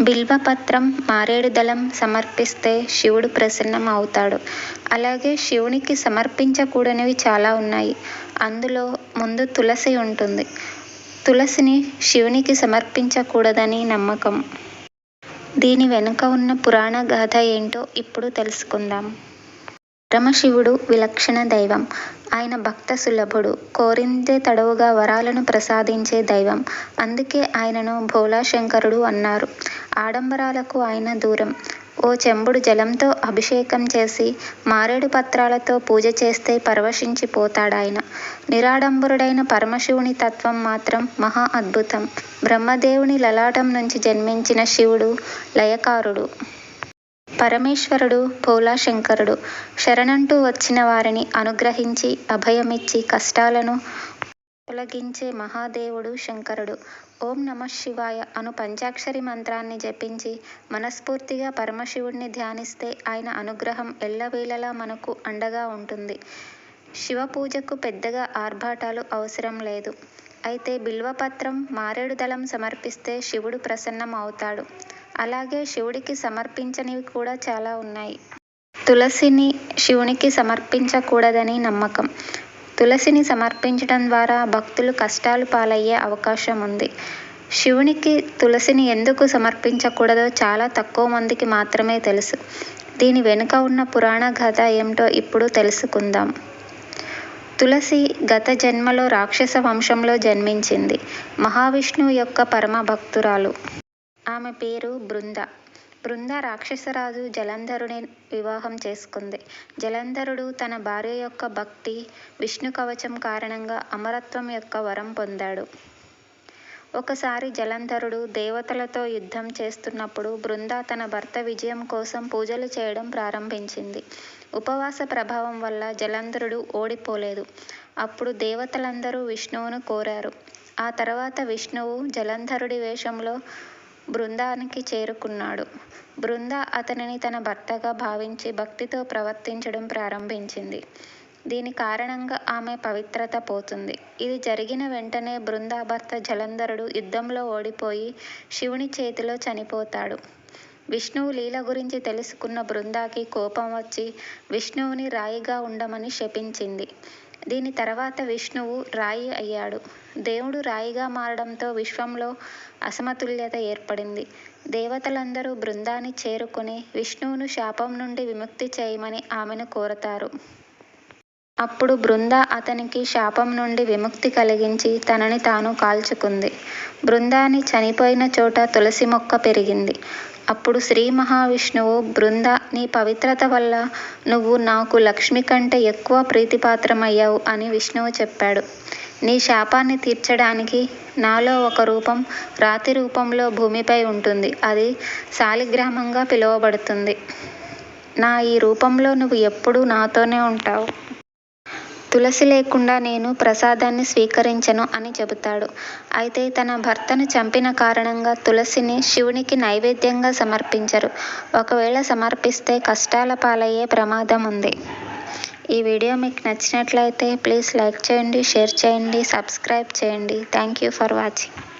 బిల్వపత్రం, మారేడు దళం సమర్పిస్తే శివుడు ప్రసన్నం అవుతాడు. అలాగే శివునికి సమర్పించకూడనివి చాలా ఉన్నాయి. అందులో ముందు తులసి ఉంటుంది. తులసిని శివునికి సమర్పించకూడదని నమ్మకం. దీని వెనుక ఉన్న పురాణ గాథ ఏంటో ఇప్పుడు తెలుసుకుందాం. పరమశివుడు విలక్షణ దైవం. ఆయన భక్త సులభుడు. కోరిందే తడవుగా వరాలను ప్రసాదించే దైవం. అందుకే ఆయనను భోళాశంకరుడు అన్నారు. ఆడంబరాలకు ఆయన దూరం. ఓ చెంబుడు జలంతో అభిషేకం చేసి మారేడు పత్రాలతో పూజ చేస్తే పరవశించిపోతాడాయన. నిరాడంబరుడైన పరమశివుని తత్వం మాత్రం మహా అద్భుతం. బ్రహ్మదేవుని లలాటం నుంచి జన్మించిన శివుడు లయకారుడు. పరమేశ్వరుడు భోళాశంకరుడు. శరణంటూ వచ్చిన వారిని అనుగ్రహించి అభయమిచ్చి కష్టాలను తొలగించే మహాదేవుడు శంకరుడు. ఓం నమఃశివాయ అను పంచాక్షరి మంత్రాన్ని జపించి మనస్ఫూర్తిగా పరమశివుడిని ధ్యానిస్తే ఆయన అనుగ్రహం ఎల్లవేళలా మనకు అండగా ఉంటుంది. శివ పూజకు పెద్దగా ఆర్భాటాలు అవసరం లేదు. అయితే బిల్వపత్రం, మారేడు దళం సమర్పిస్తే శివుడు ప్రసన్నం అవుతాడు. అలాగే శివుడికి సమర్పించనివి కూడా చాలా ఉన్నాయి. తులసిని శివునికి సమర్పించకూడదని నమ్మకం. తులసిని సమర్పించడం ద్వారా భక్తులు కష్టాలు పాలయ్యే అవకాశం ఉంది. శివునికి తులసిని ఎందుకు సమర్పించకూడదో చాలా తక్కువ మందికి మాత్రమే తెలుసు. దీని వెనుక ఉన్న పురాణ గాథ ఏమిటో ఇప్పుడు తెలుసుకుందాం. తులసి గత జన్మలో రాక్షస వంశంలో జన్మించింది. మహావిష్ణువు యొక్క పరమ భక్తురాలు. ఆమె పేరు బృంద. బృంద రాక్షసరాజు జలంధరుని వివాహం చేసుకుంది. జలంధరుడు తన భార్య యొక్క భక్తి, విష్ణు కవచం కారణంగా అమరత్వం యొక్క వరం పొందాడు. ఒకసారి జలంధరుడు దేవతలతో యుద్ధం చేస్తున్నప్పుడు బృంద తన భర్త విజయం కోసం పూజలు చేయడం ప్రారంభించింది. ఉపవాస ప్రభావం వల్ల జలంధరుడు ఓడిపోలేదు. అప్పుడు దేవతలందరూ విష్ణువును కోరారు. ఆ తర్వాత విష్ణువు జలంధరుడి వేషంలో బృందానికి చేరుకున్నాడు. బృంద అతనిని తన భర్తగా భావించి భక్తితో ప్రవర్తించడం ప్రారంభించింది. దీని కారణంగా ఆమె పవిత్రత పోతుంది. ఇది జరిగిన వెంటనే బృంద భర్త జలంధరుడు యుద్ధంలో ఓడిపోయి శివుని చేతిలో చనిపోతాడు. విష్ణువు లీల గురించి తెలుసుకున్న బృందాకి కోపం వచ్చి విష్ణువుని రాయిగా ఉండమని శపించింది. దీని తర్వాత విష్ణువు రాయి అయ్యాడు. దేవుడు రాయిగా మారడంతో విశ్వంలో అసమతుల్యత ఏర్పడింది. దేవతలందరూ బృందాన్ని చేరుకొని విష్ణువును శాపం నుండి విముక్తి చేయమని ఆమెను కోరతారు. అప్పుడు బృంద అతనికి శాపం నుండి విముక్తి కలిగించి తనని తాను కాల్చుకుంది. బృందాని చనిపోయిన చోట తులసి మొక్క పెరిగింది. అప్పుడు శ్రీ మహావిష్ణువు బృంద, నీ పవిత్రత వల్ల నువ్వు నాకు లక్ష్మి కంటే ఎక్కువ ప్రీతిపాత్రమయ్యావు అని విష్ణువు చెప్పాడు. నీ శాపాన్ని తీర్చడానికి నాలో ఒక రూపం రాతి రూపంలో భూమిపై ఉంటుంది. అది శాలిగ్రామంగా పిలువబడుతుంది. నా ఈ రూపంలో నువ్వు ఎప్పుడూ నాతోనే ఉంటావు. తులసి లేకుండా నేను ప్రసాదాన్ని స్వీకరించను అని చెబుతాడు. అయితే తన భర్తను చంపిన కారణంగా తులసిని శివునికి నైవేద్యంగా సమర్పించరు. ఒకవేళ సమర్పిస్తే కష్టాల పాలయ్యే ప్రమాదం ఉంది. ఈ వీడియో మీకు నచ్చినట్లయితే ప్లీజ్ లైక్ చేయండి, షేర్ చేయండి, సబ్స్క్రైబ్ చేయండి. Thank you for watching.